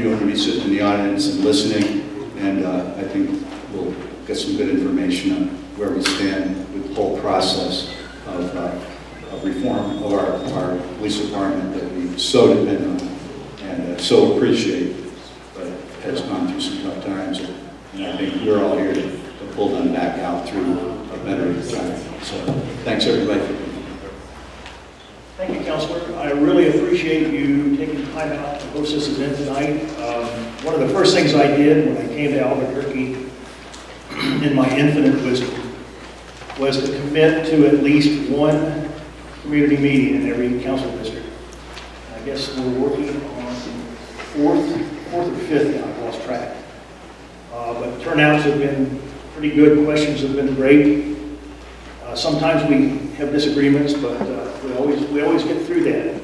you are going to be sitting in the audience and listening, and I think we'll get some good information on where we stand with the whole process of reform of our police department that we so depend on and so appreciate, but has gone through some tough times, and I think we're all here to pull them back out through a better time. So thanks everybody for being here. Thank you, Counselor. I really appreciate you taking time out to host this event tonight. One of the first things I did when I came to Albuquerque in my infinite wisdom was to commit to at least one community meeting in every council district. I guess we're working on fourth or fifth now, I've lost track. But turnouts have been pretty good, questions have been great. Sometimes we have disagreements, but we always get through that.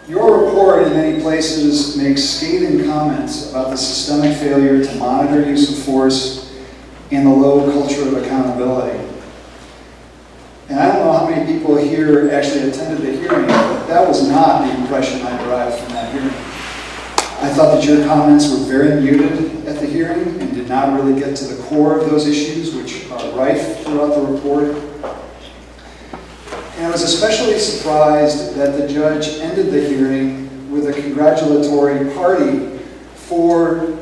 Your report in many places makes scathing comments about the systemic failure to monitor use of force and the low culture of accountability. And I don't know how many people here actually attended the hearing, but that was not the impression I derived from that hearing. I thought that your comments were very muted at the hearing and did not really get to the core of those issues, which are rife throughout the report. And I was especially surprised that the judge ended the hearing with a congratulatory party for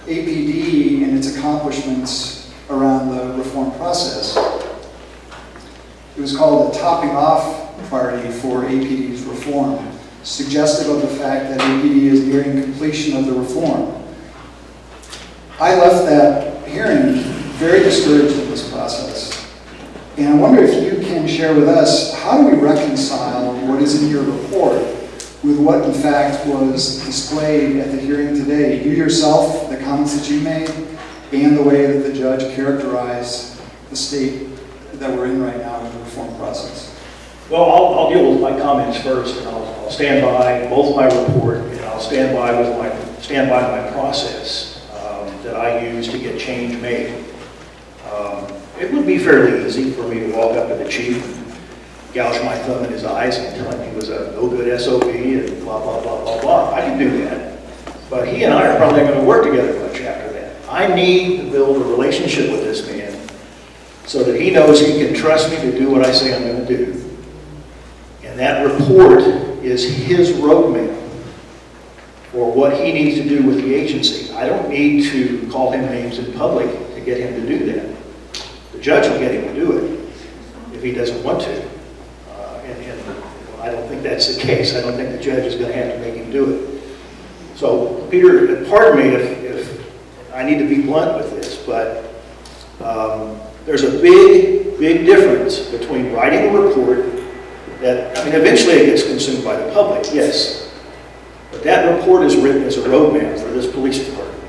APD and its accomplishments around the reform process. It was called a topping off party for APD's reform, suggestive of the fact that APD is nearing completion of the reform. I left that hearing very discouraged in this process. And I wonder if you can share with us, how do we reconcile what is in your report with what in fact was displayed at the hearing today? You yourself, the comments that you made, and the way that the judge characterized the state that we're in right now in the reform process. Well, I'll deal with my comments first, and I'll stand by both my report and I'll stand by my process that I use to get change made. It would be fairly easy for me to walk up to the chief and gouge my thumb in his eyes and tell him he was a no-good SOB and blah, blah, blah, blah, blah. I can do that. But he and I are probably not going to work together much after that. I need to build a relationship with this man so that he knows he can trust me to do what I say I'm going to do. And that report is his roadmap for what he needs to do with the agency. I don't need to call him names in public to get him to do that. The judge will get him to do it if he doesn't want to. And I don't think that's the case. I don't think the judge is going to have to make him do it. So, Peter, pardon me if I need to be blunt with this, but there's a big, big difference between writing a report that, I mean, eventually it gets consumed by the public, yes. But that report is written as a roadmap for this police department.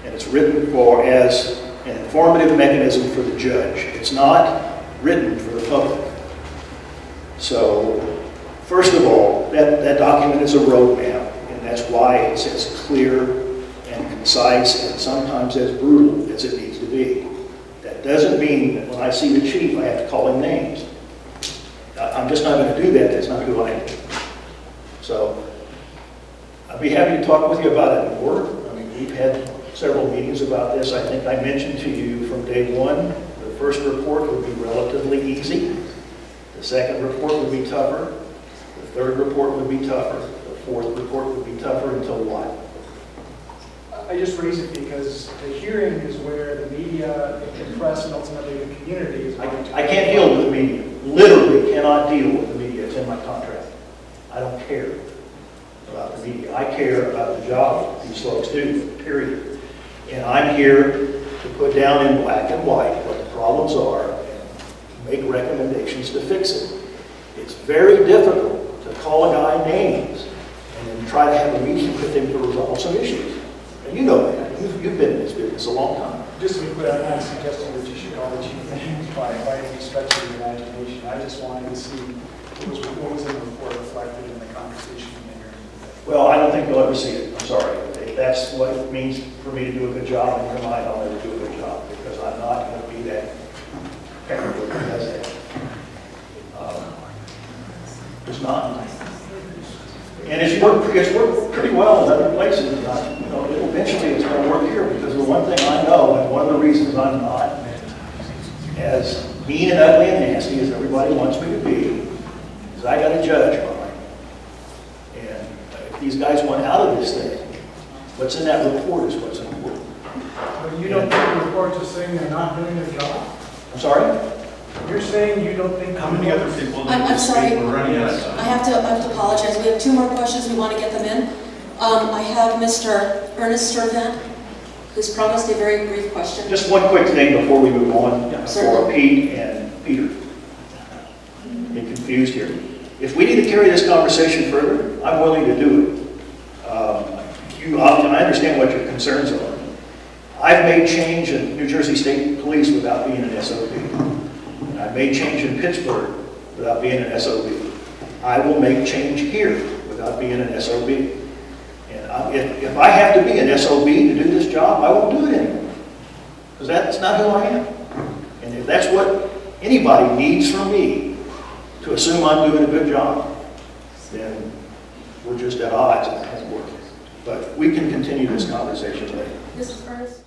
And it's written as an informative mechanism for the judge. It's not written for the public. So, first of all, that document is a roadmap, and that's why it's as clear and concise and sometimes as brutal as it needs to be. That doesn't mean that when I see the chief, I have to call him names. I'm just not going to do that. That's not who I am. So, I'd be happy to talk with you about it more. I mean, we've had several meetings about this. I think I mentioned to you from day one, the first report would be relatively easy. The second report would be tougher. The third report would be tougher. The fourth report would be tougher until what? I just raise it because the hearing is where the media, the press, and ultimately the community is going to... I can't deal with the media. Literally cannot deal with the media. It's in my contract. I don't care about the media. I care about the job these folks do, period. And I'm here to put down in black and white what the problems are and make recommendations to fix it. It's very difficult to call a guy names and then try to have a meeting with him to resolve some issues. And you know that. You've been in this business a long time. Just to be clear, I'm not suggesting that you should call the chief names by any stretch of your imagination. I just wanted to see what was in the report reflected in the conversation in here. Well, I don't think you'll ever see it. I'm sorry. If that's what it means for me to do a good job in your mind, I'll never do a good job because I'm not going to be that parent who does that. It's not. And it's worked pretty well in other places. mean and ugly and nasty as everybody wants me to be, because I got a judge behind me. And if these guys want out of this thing, what's in that report is what's important. But you don't think the report is saying they're not doing their job? I'm sorry? You're saying you don't think... How many other people? I'm sorry. We're running out of time. I have to apologize. We have two more questions. We want to get them in. I have Mr. Ernest Servant, who's promised a very brief question. Just one quick thing before we move on for certainly. Pete and Peter. Get confused here. If we need to carry this conversation further, I'm willing to do it. I understand what your concerns are. I've made change in New Jersey State Police without being an SOB. And I've made change in Pittsburgh without being an SOB. I will make change here without being an SOB. And if I have to be an SOB to do this job, I won't do it anymore. Because that's not who I am. And if that's what anybody needs from me to assume I'm doing a good job, then we're just at odds and it hasn't worked. But we can continue this conversation later. Mrs. Ernest?